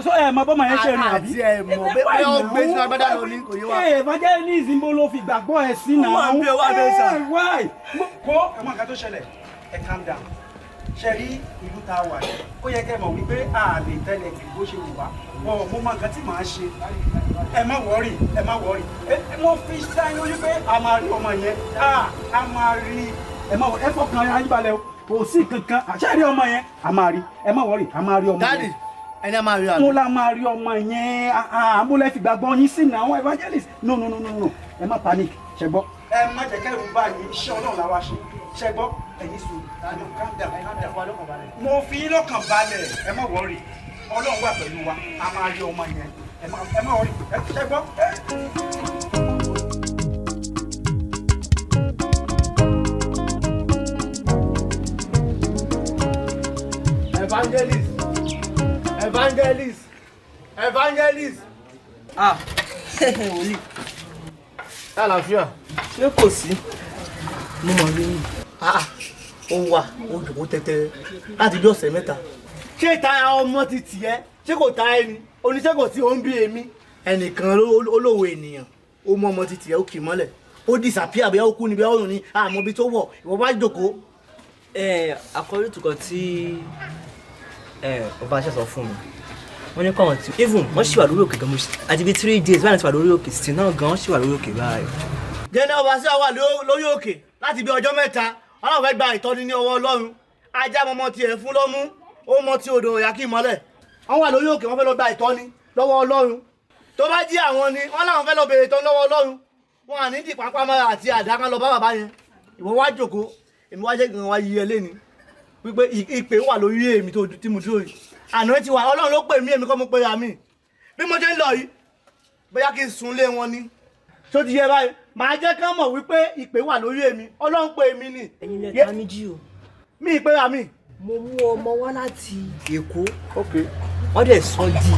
so ẹ mọ bọ́mọ yẹn ṣe rìn àbí. àti ẹ̀ mọ̀ bẹ́ẹ̀ ó gbé sínú agbádá lọ ní kò yé wa. evangelist ń bó ló fi gbàgbọ́ ẹ sí náà. wọ́n bí ọwọ́ abẹ́ sà. wáì kó ẹ mọ nǹkan tó ṣẹlẹ̀ ẹ calm down ṣe rí ìlú tá a wà yìí ó yẹ kẹ́ mọ̀ wípé a lè tẹ́lẹ̀ kí bó ṣe wù wá mo mọ nǹkan tí màá ṣe ẹ má wọ́rì mo fi sáyé lójú pé a máa rí ọmọ yẹn a máa rí ẹ fọkàn ara yín balẹ̀ o kò sí kankan àṣàrí ọmọ yẹn a máa rí ẹ má wọ́rì a máa rí ọmọ yẹn. dáàdì ẹni a máa rí àná. mo la máa rí ọmọ yẹn àmúlẹ̀ fi gbàgbọ́ yín sí àwọn evangelist no ẹ má panic ṣẹgbọ́. ẹ má jẹ́ kẹ́rù báyìí iṣẹ́ Ọlọ́run la wá ṣe ṣẹgbọ́ ẹ̀yin sùn mo fi yín lọ́kàn balẹ̀ ẹ má wọ́rì Ọlọ́run wà pẹ̀lú wa a máa rí ọmọ yẹn ẹ má wọ́rì ṣẹgbọ́. evangelist. wòlíì. àlàáfíà. ṣé kò sí mo mọ̀ rí yín. ó wà ó jòkó tẹ́tẹ́rẹ́ láti bí ọ̀sẹ̀ mẹ́ta. ṣé ìta ọmọ ti tiẹ̀ ṣé kò ta ẹni oníṣẹ́ kò tí ó ń bí èmi. ẹnìkan olówó ènìyàn ó mú ọmọ ti tiẹ̀ ó kì í mọ́lẹ̀ ó disappear bí ó kú níbi ọ̀run ní àmọ́ ibi tó wọ̀ ìwọ bá jòkó. àkọ́rí tukọ̀ tí ọba ṣe sọ fún mi wọ́n ní kọ́wọn tí even wọ́n ṣì wà lórí òkè gan-an àti bíi 3 days báyìí ti wà lórí òkè sí náà gan-an ṣì wà lórí òkè báyìí. jẹ́ni ọba sí wà lórí òkè láti bí ọjọ́ mẹ́ta ọlọ́run fẹ́ gba ìtọ́ni ní ọwọ́ ọlọ́run ajá mọ́mọ́ tiẹ̀ fún lọ́mú ó mọ́ tí odò ìyá kí mọ́lẹ̀ wọ́n wà lórí òkè wọ́n fẹ́ lọ gba ìtọ́ni lọ́wọ́ ọlọ́run tó bá jí àwọn ni wọ́n láwọn fẹ́ lọ béèrè ìtọ́ni lọ́wọ́ ọlọ́run wọn à ní dì pápámọ́ra àti àdá kan lọ bá bàbá yẹn ìwọ wá jókòó èmi wá ṣe gan wá yí ẹ lẹ́ni wípé ìpè wà lórí èmi tí mo dúró yìí àná ti wà ọlọ́run ló pè mí èmi kọ́ mo pè ra mi bí mo ṣe ń lọ yìí bóyá kí n sùn lé wọn ni tó ti yẹ báyìí màá jẹ́ ká mọ̀ wípé ìpè wà lórí èmi ọlọ́run pè mí ni. ẹ̀yin lẹ ta méjì o. mi ìpè ra mi. mo mú ọmọ wá láti Èkó wọ́n dẹ̀ sọ di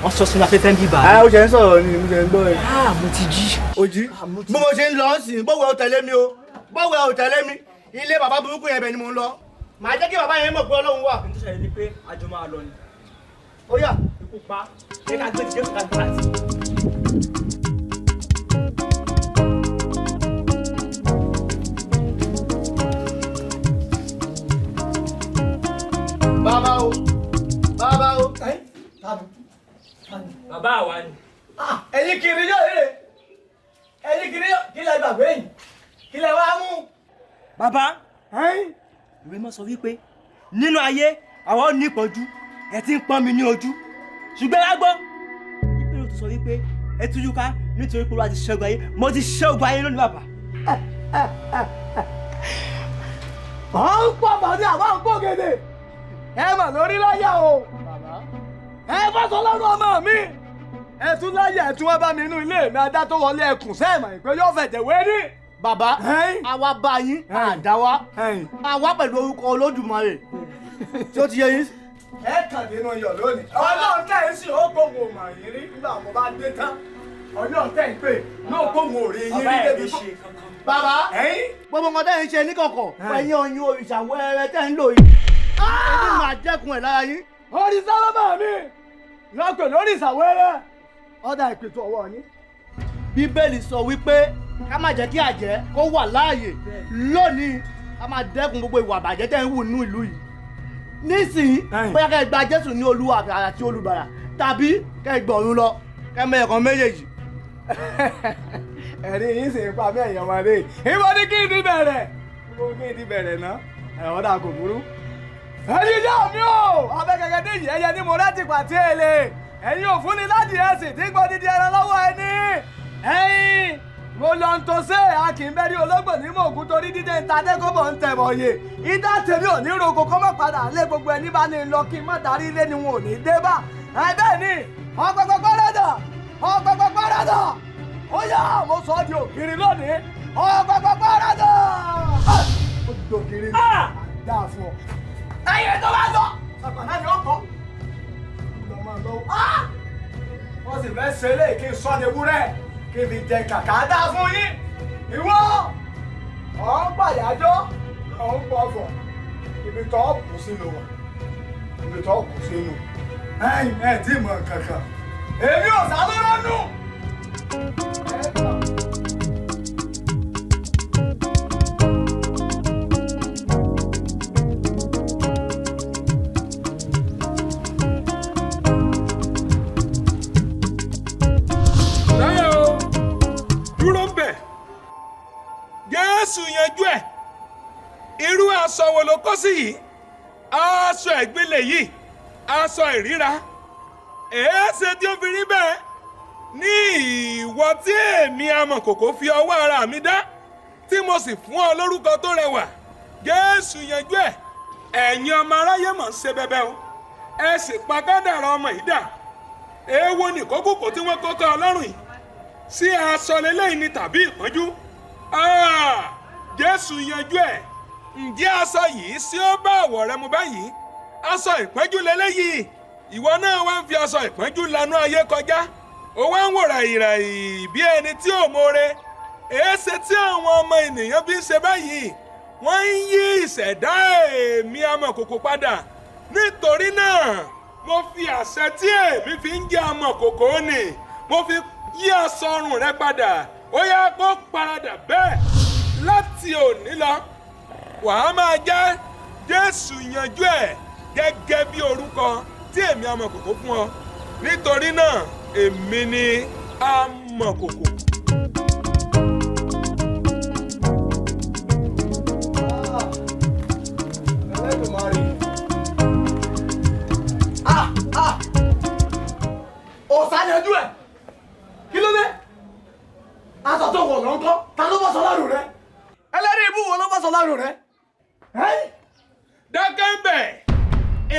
wọ́n sọ sínú afẹ́fẹ́ ń bíbá. ó ṣe ń sọ̀rọ̀ ni mo ṣe ń gbọ́ ẹ. mo ti jí. o jí bí mo ṣe ń lọ sí bọ́wọ́ ò tẹ̀lé mi o bọ́wọ́ ò tẹ̀lé mi ilé bàbá burúkú yẹn bẹ̀ ni mo ń lọ màá jẹ́ kí bàbá yẹn mọ̀ pé ọlọ́run wà. n tó ṣẹlẹ̀ ni pé àjọ máa lọ ni. ó yá ikú pa ṣé ká gbé ìjẹ́ òkúta gbà tí. bàbá o bàbá o. bàbá àwa ni. ẹ̀yin kiri yóò rè ẹ̀yin kiri yóò kí lẹ gbàgbé yìí kí lẹ wá mú. bàbá ìwé mọ́ sọ wípé nínú ayé àwọn ò ní ìpọ́njú ẹ ti ń pọ́n mi ní ojú ṣùgbọ́n wá gbọ́ ìpínlẹ̀ tó sọ wípé ẹ tújú ká nítorí pé olúwa ti ṣẹ́gun ayé mo ti ṣẹ́gun ayé lónìí bàbá. à ń pọ̀ bàdé àbá ń pọ̀ gèdè ẹ mà lórí láyà o ẹ bá sọ lọ́rùn ọmọ mi ẹ tún láyà ẹ tún wá bá mi inú ilé mi adá tó wọlé ẹkùn sẹ́ẹ̀mà ìpè yóò fẹ̀jẹ̀ wé ní. bàbá àwa bá yín àdáwá àwa pẹ̀lú orúkọ Olódùmarè tí ó ti yẹ yín. ẹ kàn nínú iyọ̀ lónìí ọlọ́run tẹ̀ ń sìn ó gbóhùn mà yín rí nígbà mo bá dé tán ọlọ́run tẹ̀ ń pè náà gbóhùn òrè yín rí débi tó. bàbá gbogbo nǹkan tẹ̀ ń ṣe níkọ̀kọ̀ ẹ̀yin ọ̀yin òrìṣà wẹ́rẹ́ tẹ̀ ń lò yìí ẹni máa dẹ́kun ẹ̀ lára yín. òrìṣà lọ́mọ mi lọ́pẹ̀ lórí ìsàwẹ́rẹ́ ọ̀dà ìpètò ọwọ́ yín. bíbélì sọ wípé ká má jẹ́ kí àjẹ́ kó wà láàyè lónìí ká má dẹ́kun gbogbo ìwà àbàjẹ́ tẹ́ ń wù nínú ìlú yìí. nísìnyí bóyá kẹ́ ẹ gba Jésù ní Olúwa àti olùgbàlà tàbí kẹ́ ẹ gbọ̀run lọ kẹ́ mẹ́yẹ̀ kan méjèèjì. ẹ̀rí yín sì ń pa mí ẹ̀yàn ọmọdé ìbò ní kí n ti bẹ̀rẹ̀ ìbò kí n ti bẹ̀rẹ̀ ná ẹ̀wọ́n dà kò burú. ẹ̀yin ìyá mi ò abẹ́gẹ́gẹ́ dé yìí ẹyẹ ní mo láti pàtí èlé ẹ̀yin ò fún ni láti ẹ̀sìn tí gbọ́ dídí ẹran lọ́wọ́ ẹni ẹ̀yin mo lọ ń tó ṣe a kì í bẹ́rí ológbò ní mògùn torí dídé ń ta dẹ́kọ́bọ̀ ń tẹ̀mọ̀ yè ìdá tèmi ò ní roko kọ́ mọ́ padà lé gbogbo ẹni bá ní lọ kí n má darí ilé ni wọn ò ní dé bá ẹ bẹ́ẹ̀ ni ọ̀pọ̀pọ̀ párádà ó yá mo sọ ọ́ di òkiri lónìí ọ̀pọ̀pọ̀ párádà ó di òkiri dáa fún ọ. ẹyẹ tó bá lọ sàpàdà ni ó kọ́ wọ́n sì fẹ́ ṣe eléyìí kí n sọ ní ewúrẹ́ kí n fi jẹ kàkà dá fún yín ìwọ ọ̀ ń pàyájọ́ ọ̀ ń pọ̀fọ̀ ibi tó kù sínú wọn ibi tó kù sínú ẹ̀yìn ẹ̀ tí mọ̀ kankan èmi ò sálóró nù. Jésù yanjú ẹ̀ irú aṣọ wo ló kó sí yìí aṣọ ìgbélé yìí aṣọ ìríra èéṣe tí ó fi rí bẹ́ẹ̀ ní ìwọ tí èmi amọ̀kòkò fi ọwọ́ ara mi dá tí mo sì fún ọ lórúkọ tó rẹwà Jésù yanjú ẹ̀ ẹ̀yin ọmọ aráyé mọ̀ ń ṣe bẹbẹ o ẹ sì pa kádàrá ọmọ yìí dà èèwo nìkókòkò tí wọ́n kọ́kọ́ ọlọ́run yìí sí aṣọ lélẹ́yìn ni tàbí ìpọ́njú. Jésù yanjú ẹ̀ ǹjẹ́ aṣọ yìí sí ó bá àwọ̀ rẹ mu báyìí aṣọ ìpọ́njú lélẹ́yìí ìwọ náà wá ń fi aṣọ ìpọ́njú lanú ayé kọjá ó wá ń wò ràyìnràyìn bí ẹni tí ò mọ̀ọ́re èéṣe tí àwọn ọmọ ènìyàn bí ń ṣe báyìí wọ́n ń yí ìṣẹ̀dá èmi amọ̀kòkò padà. Nítorí náà mo fi àṣẹ tí èmi fi ń jẹ́ amọ̀kòkò nì mo fi yí aṣọ ọrùn rẹ padà. Ó yá kó paradà bẹ́ẹ̀. Láti òní lọ wàá máa jẹ́ Jésù yanjú ẹ̀ gẹ́gẹ́ bí orúkọ tí èmi amọ̀kòkò fún ọ. Nítorí náà èmi ni amọ̀kòkò. Ọ̀sányanjú ẹ̀ kí ló dé? Aṣọ tó wọ̀ lọ́nkọ́ ta ló bọ́ sọ lọ́rùn rẹ? Ẹlẹ́rìí ibú wo ló bọ́ sọ lọ́rùn rẹ? Dákẹ́ ń bẹ̀,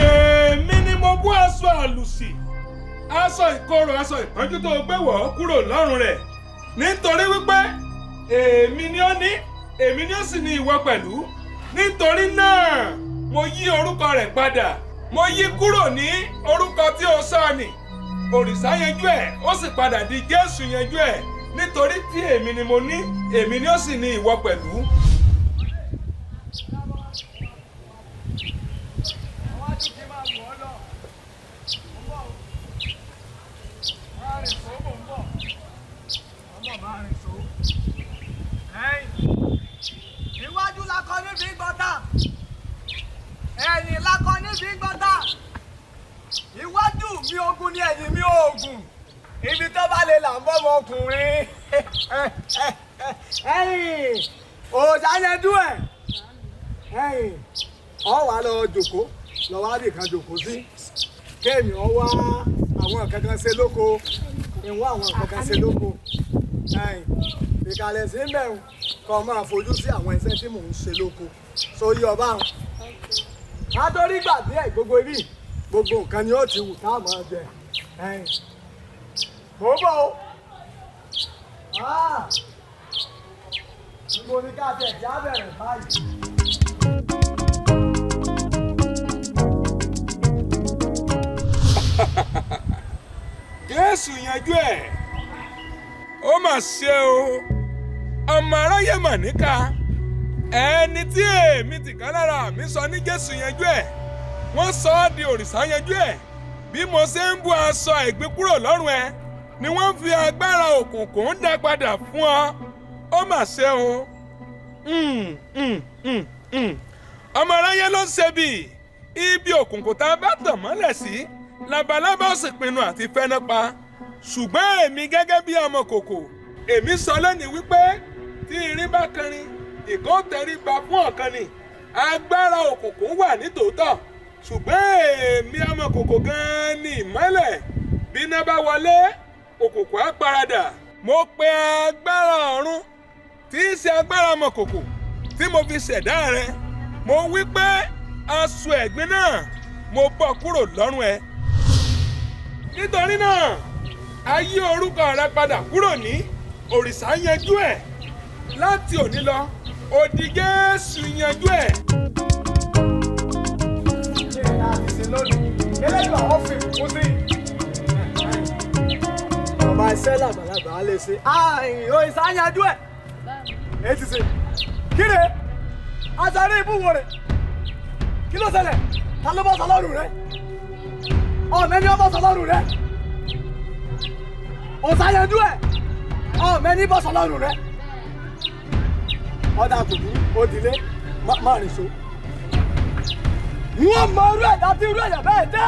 èmi ni mo bú aṣọ àlùsì, aṣọ ìkorò, aṣọ ìpọ́njú tó gbé wọ̀ kúrò lọ́rùn rẹ̀. Nítorí wípé èmi ni ó ní, èmi ni ó sì ní ìwọ pẹ̀lú. Nítorí náà mo yí orúkọ rẹ̀ padà, mo yí kúrò ní orúkọ tí o sọ nì. Òrìṣà yanjú ẹ̀ ó sì padà di Jésù yanjú ẹ̀. Nítorí tí èmi ni mo ní, èmi ni ó sì ní ìwọ pẹ̀lú. Iwájú lakọ níbi gbọ́tà, ẹ̀yìn lakọ níbi gbọ́tà, iwájú mi ogun ni ẹ̀yìn mi oògùn, ibi tó bá lè là ń bọ́ ọmọkùnrin. Ọ̀sányanjú ẹ̀ ọ wà lọ jòkó lọ wá bì kan jòkó sí kéèyàn wá àwọn kankan ṣe lóko ìwọ àwọn kankan ṣe lóko ìkàlẹ̀ sí mẹ́rin kọ́ máa fojú sí àwọn iṣẹ́ tí mò ń ṣe lóko sóyí ọba àwọn. Nítorí gbà díẹ̀ gbogbo ibi gbogbo nǹkan ni ó ti wù tá a máa jẹ. Mo bọ̀ o. Mo ní ká tẹ̀ já bẹ̀rẹ̀ báyìí. Jésù yanjú ẹ̀. Ó mà ṣe o. Ọmọ aráyé mà níkà. Ẹni tí èmi tìká lára mi sọ ní Jésù yanjú ẹ̀. Wọ́n sọ ọ́ di òrìṣà yanjú ẹ̀. Bí mo ṣe ń bú aṣọ ẹ̀gbin kúrò lọ́rùn ẹ ni wọ́n fi agbára òkùnkùn dá padà fún ọ. Ó mà ṣe o. Ọmọ aráyé ló ń ṣe bí ibi òkùnkùn tá a bá tàn mọ́lẹ̀ sí labalábá ó sì pinnu àti fẹ́ná pa. Ṣùgbọ́n èmi gẹ́gẹ́ bí amọ̀kòkò èmi sọ lónìí wípé tí irin bá kanrin ìkó tẹríba fún ọ̀kan ni. Agbára òkùnkùn wà ní tòótọ́ ṣùgbọ́n èmi amọ̀kòkò gan-an ni ìmọ́lẹ̀. Bí iná bá wọlé òkùnkùn á paradà. Mo pe agbára ọ̀run tí í ṣe agbára amọ̀kòkò tí mo fi ṣẹ̀dá rẹ. Mo wí pé aṣọ ẹ̀gbin náà mo bọ́ kúrò lọ́rùn ẹ. Nítorí náà a yí orúkọ rẹ padà kúrò ní òrìṣà yanjú ẹ̀. Láti òní lọ ó di Jésù yanjú ẹ̀. Eléyìí àwọn fìlú kú sí. Bàbá iṣẹ́ làgbàlagbà á lè ṣe. Òrìṣà yanjú ẹ̀. Èyí ti ṣe. Kí ni? Aṣáré ibú wo rẹ̀? Kí ló ṣẹlẹ̀? Ta ló bọ́ sọ lọ́rùn rẹ̀? Ọ̀mẹ́ni ó bọ́ sọ lọ́rùn rẹ̀? Ọ̀sányanjú ẹ̀ ọ̀mẹ́ni bọ́ sọ lọ́rùn rẹ̀? Ọ̀dà kùkú òdìlé máa rìn so. Wọ́n mọ irú ẹ̀dá tí irú ẹ̀yà bẹ́ẹ̀ dá.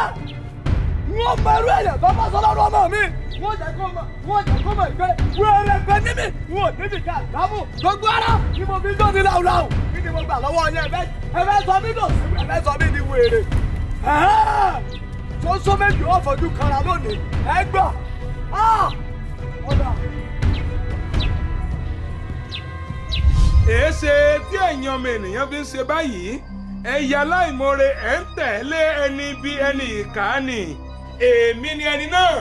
Wọ́n mọ irú ẹ̀yà tó bọ́ sọ lọ́rùn ọmọ mi. Wọ́n jẹ́ kó mọ̀ ìgbẹ́ wẹ́rẹ́ pẹ́ níbi. Wọ́n níbi ká dámú. Gbogbo ara ni mo fi jó ní láwùláwù. Kí ni mo gbà lọ́wọ́ yẹn? Ẹ fẹ́ sọ mí dò sí, ẹ fẹ́ sọ mí di wèrè. Tó sọ méjì ó fojú kanra lónìí. Ẹ gbọ́. Èéṣe tí ẹ̀yin ọmọ ènìyàn fi ń ṣe báyìí? Ẹ̀yà aláìmoore ẹ̀ ń tẹ̀lé ẹni bí ẹni ìkànnì. Èmi ni ẹni náà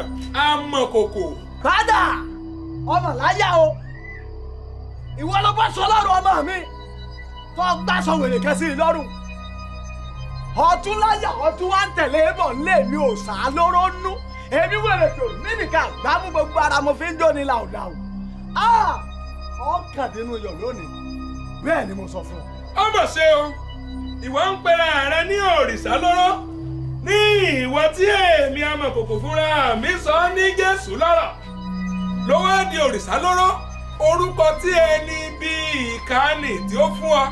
amọ̀kòkò. Padà ọmọ láyà o. Ìwọ ló bọ́ sọ lọ́rùn ọmọ mi. Tó gbàsọ wèrè kẹsì lọ́rùn. Ọ̀tún láyà ọ̀tún wá ń tẹ̀lé bọ̀ nílé mi ò sá lóró nú. Èmi wèrè tó níbìkà gbámú gbogbo ara mo fi ń jó ní làwùlàwù. Ọ̀kàndínú yọ̀ lónìí. Bẹ́ẹ̀ ni mo sọ fún ọ. ọmọ ṣe o ìwọ ń pera rẹ ní òrìṣà lóró ní ìwọ tí èmi amọ̀kòkò fúnra mi sọ ní Jésù lọ́rọ̀ ló wá di òrìṣà lóró orúkọ tí ẹni bíi ìkànnì tí ó fún ọ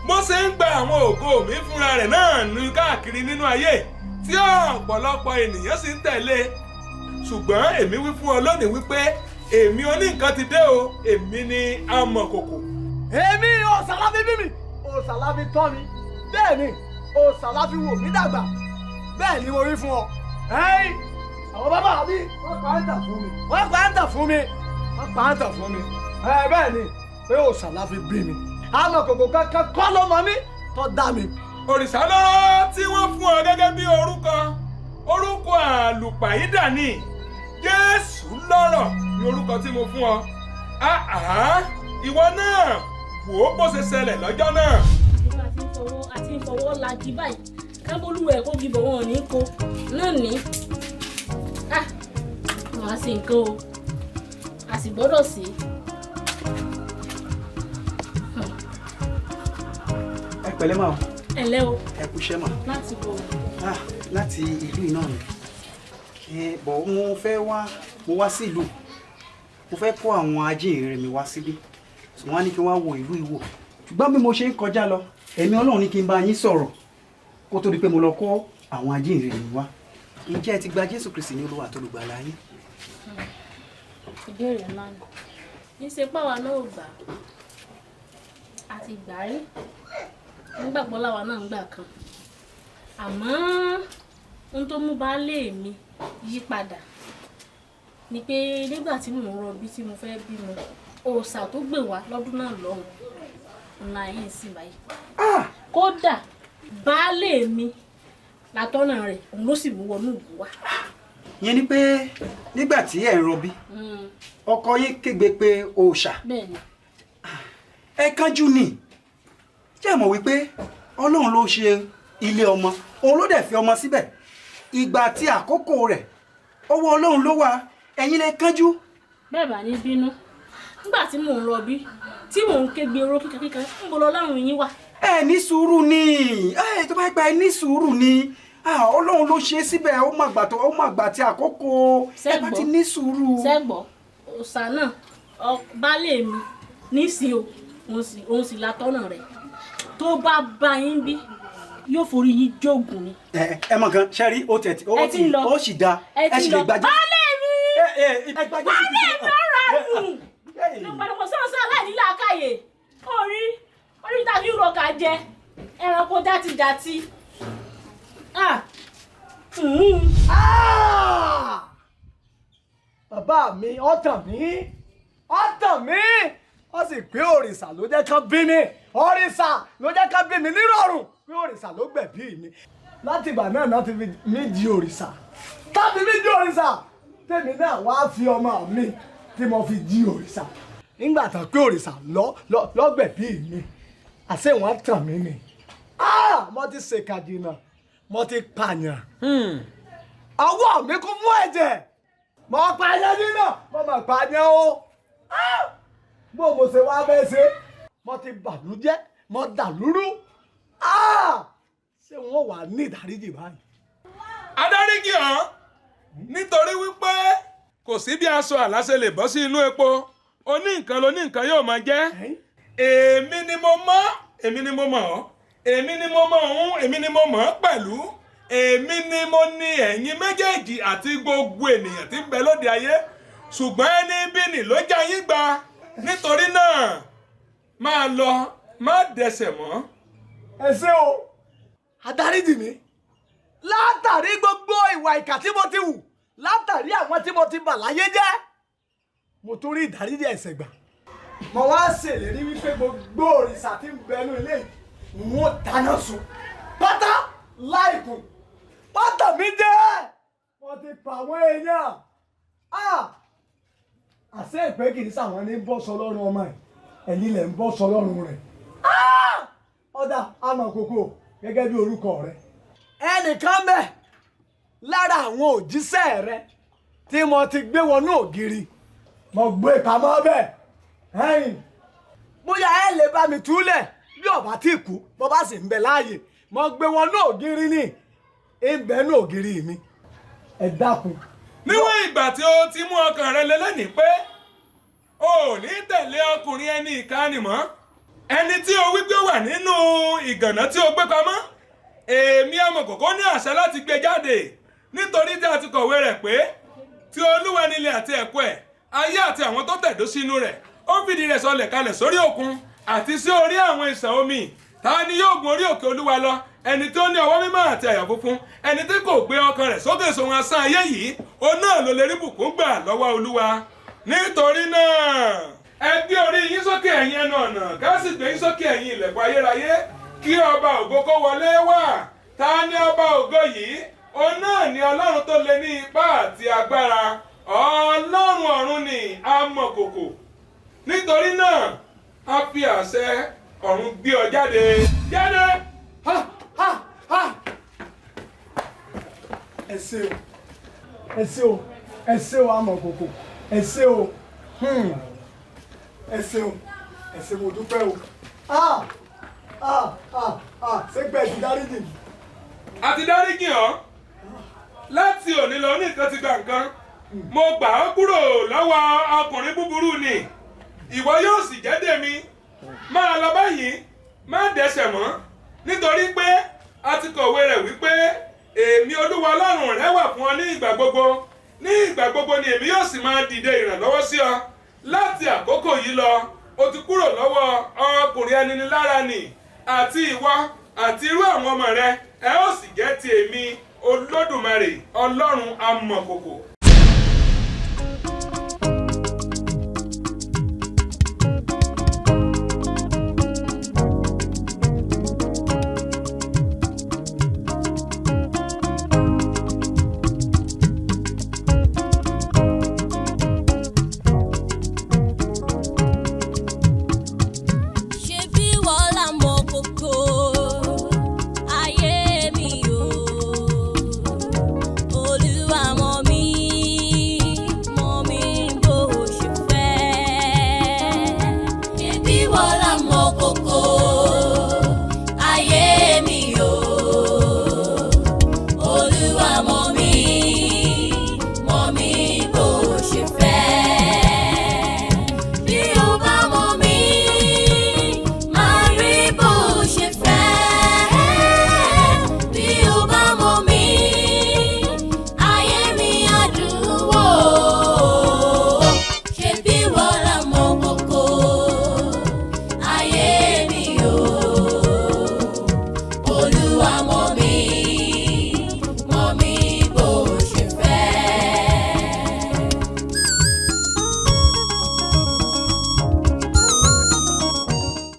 bó ṣe ń gba àwọn ògo mi fúnra rẹ̀ náà ní káàkiri nínú ayé tí ọ̀pọ̀lọpọ̀ ènìyàn sì ń tẹ̀lé ṣùgbọ́n èmi wí fún ọ lónìí wípé èmi oníǹkan ti dé o èmi ni amọ̀kòkò. èmi òòṣà bí mi òòṣà fi tọ́ mi bẹ́ẹ̀ ni òòṣà fi wò mí dàgbà bẹ́ẹ̀ ni mo rí fún ọ. àwọn bàbá mi wọ́n pa á ń tà fún mi wọ́n pa á ń tà fún mi wọ́n pa á ń tà fún mi. bẹ́ẹ̀ ni pé òòṣà fi bí mi amọ̀kòkò kankan kọ́ ló mọ mi tó dá mi. òrìṣà lọ́rọ̀ tí wọ́n fún ọ gẹ́gẹ́ bí orúkọ àlùpàídà ni Jésù lọ́rọ̀ ni orúkọ tí mo fún ọ. ìwọ náà wò ó bó ṣe ṣẹlẹ̀ lọ́jọ́ náà. àti ìfọwọ́ lagi báyìí kábólúwẹ̀ kó gbìbọ̀ wọn ní kó náà ní. wọ́n á ṣe nǹkan o a sì gbọ́dọ̀ sí i. ẹ pẹ̀lẹ́ mà o. ẹ lẹ́ o. ẹ kú iṣẹ́ mà. láti bọ̀. láti ìlú iná ni bọ̀ mo wá sí ìlú mo fẹ́ kó àwọn ajíhìnrere mi wá síbí wọ́n á ní kí wọ́n wo ìlú ìwò ṣùgbọ́n bí mo ṣe ń kọjá lọ ẹ̀mí Ọlọ́run ní kí n bá yín sọ̀rọ̀ kó tó di pé mo lọ kó àwọn ajíhìnrere mi wá ǹjẹ́ ẹ ti gba Jésù Kristi ní Olúwa àti Olùgbàlà yín. ìbéèrè ńlá ni ní ṣe páwa náà gbà àti gbà rí nígbàgbọ́ láwa náà ń gbà kan àmọ́ ohun tó mú baálé mi yí padà ni pé nígbà tí mò ń rọbí tí mo fẹ́ bímọ òòṣà tó gbè wá lọ́dún náà lọ́hùn ńlá yìí sì báyìí kódà baálé mi látọ́nà rẹ̀ òun ló sì mú wọnú ìlú wa. ìyẹn ni pé nígbà tí ẹ̀ ń rọbí ọkọ yín kégbe pé òòṣà ẹ kánjú ni jẹ́ mọ̀ wípé Ọlọ́run ló ṣe ilé ọmọ òun ló dẹ̀ fi ọmọ síbẹ̀ ìgbà tí àkókò rẹ̀ ọwọ́ Ọlọ́run ló wà ẹ̀yin lẹ kánjú. bẹ́ẹ̀ bá ní bínú nígbà tí mò ń rọbí tí mò ń kégbe oró kíkankíkan ń bọ̀ lọ́lọ́run yín wà. ẹ ní sùúrù ni tó bá gba ẹ ní sùúrù ni Ọlọ́run ló ṣe síbẹ̀ ó mà gbà tí àkókò ẹ bá ti ní sùúrù. sẹ́gbọ̀ òòṣà náà baálé mi nísìí o òun sì látọ́nà rẹ̀ tó bá bá yín bí yóò forí yín jóògùn ni. ẹ mọ̀ kan ṣẹ́rí ó sì da ẹ sì lè gbàjẹ́. baálé mi baálé mi ọ̀rọ̀ àdùn ló padà kó sọ́ọ̀sọ́ aláìní làákàyè orí tàbí ìrọ̀kà jẹ ẹranko játijàti. bàbá mi ọ̀tàn mi ó sì pé òrìṣà ló jẹ́ kán bí mi òrìṣà ló jẹ́ kán bí mi nírọ̀rùn pé òrìṣà ló gbẹ̀bí mi láti ìgbà náà náà ti fi mí di òrìṣà tàbí mí di òrìṣà tèmi náà wá fi ọmọ mi tí mo fi di òrìṣà nígbà tán pé òrìṣà lọ́gbẹ̀bí mi àṣé wọ́n tàn mí ni mo ti ṣèkà jìnnà mo ti pààyàn ọwọ́ mi kún fún ẹ̀jẹ̀ mo pààyàn nínú mo mà pààyàn o bó mo ṣe wá fẹ́ ṣe mo ti bàlújẹ́ mo dàlúrú ṣé wọ́n wà ní ìdáríjì báyìí. adáríjì hàn nítorí wípé kò sí bí aṣọ àlàṣe lè bọ́ sí inú epo oní nǹkan lóní nǹkan yóò máa jẹ́ èmi ni mo mọ̀ èmi ni mo mọ̀ ọ́ èmi ni mo mọ̀ òun èmi ni mo mọ̀ ọ́ pẹ̀lú èmi ni mo ní ẹ̀yin méjèèjì àti gbogbo ènìyàn tí ń bẹ lóde ayé ṣùgbọ́n ẹni bí nì ló já yín gbà nítorí náà máa lọ má dẹsẹ̀ mọ́. ẹ ṣé o adáríjì mi látàrí gbogbo ìwà ìkà tí mo ti wù látàrí àwọn tí mo ti bà láyé jẹ́ mo tún rí ìdáríjì ẹ̀ṣẹ̀ gbà mo wá ṣèlérí wípé gbogbo òrìṣà tí ń bẹnu ilé yìí n ó dáná sun pátá láìkùn pátá mi jẹ́ mo ti pa àwọn èèyàn àṣé ìpè kì í sàwọn ní bọ́ sọ lọ́rùn ọmọ ẹ̀ ẹ̀yìn lẹ̀ ń bọ́ sọ lọ́rùn rẹ̀ ọ̀dà amọ̀kòkò gẹ́gẹ́ bí orúkọ rẹ̀ ẹnìkan bẹ̀ lára àwọn òjíṣẹ́ rẹ̀ tí mo ti gbé wọnú ògiri mo gbé pamọ́ bẹ́ẹ̀ bóyá ẹ lè bá mi túlẹ̀ bí bí ọba tí kú bó bá sì ń bẹ láàyè mo gbé wọn ní ògiri ní ìbẹ́ ní ògiri mi ẹ dákun. níwọ̀n ìgbà tí ó ti mú ọkàn rẹ lẹ́lẹ́nìí pé o ò ní tẹ̀lé ọkùnrin ẹni ìkànnì mọ́ ẹni tí o wí pé wà nínú ìgànná tí o gbé pamọ́ èmi Amọ̀kòkò ní àṣẹ láti gbé jáde nítorí tí a ti kọ̀wé rẹ̀ pé tí Olúwa nílẹ̀ àti ẹ̀kọ́ ẹ̀ ayé àti àwọn tó tẹ̀dó sínú rẹ̀ ó fìdí rẹ̀ sọlẹ̀ kalẹ̀ sórí òkun àti sí orí àwọn ìsàn omi ta ni yóò gun orí òkè Olúwa lọ ẹni tí ó ní ọwọ́ mímọ́ àti àyà funfun ẹni tí kò gbé ọkàn rẹ̀ sókè sóhun asán ayé yìí òun náà ló lè rí bùkún gbà lọ́wọ́ Olúwa nítorí náà ẹ gbé orí yín sókè ẹ̀yin ẹnu ọ̀nà ká sì gbé yín sókè ẹ̀yin ilẹ̀kùn ayérayé kí ọba ògo kó wọlé wá ta ni ọba ògo yìí òun náà ni Ọlọ́run tó lè ní ipá àti agbára Ọlọ́run ọ̀run ni Amọ̀kòkò nítorí náà a fi àṣẹ ọ̀run gbé ọ jáde jáde. ẹ ṣé o Amọ̀kòkò ẹ ṣé o mo dúpẹ́ o ṣé gbẹ ti dáríjì. àti dáríjì ọ́ láti òní lọ ní nǹkan ti gba nǹkan mo gbà ọ́ kúrò lọ́wọ́ ọkùnrin búburú ni ìwọ yóò sì jẹ́ tèmi máa lọ báyìí má dẹ́ṣẹ̀ mọ́ nítorí pé a ti kọ̀wé rẹ̀ wípé èmi Olúwa Ọlọ́run rẹ wà fún ọ ní ìgbà gbogbo ní ìgbà gbogbo ni èmi yóò sì máa dìde ìrànlọ́wọ́ sí ọ láti àkókò yìí lọ o ti kúrò lọ́wọ́ ọkùnrin aninilára nì àti ìwọ àti irú àwọn ọmọ rẹ ẹ ó sì jẹ́ ti èmi Olódùmarè Ọlọ́run Amọ̀kòkò.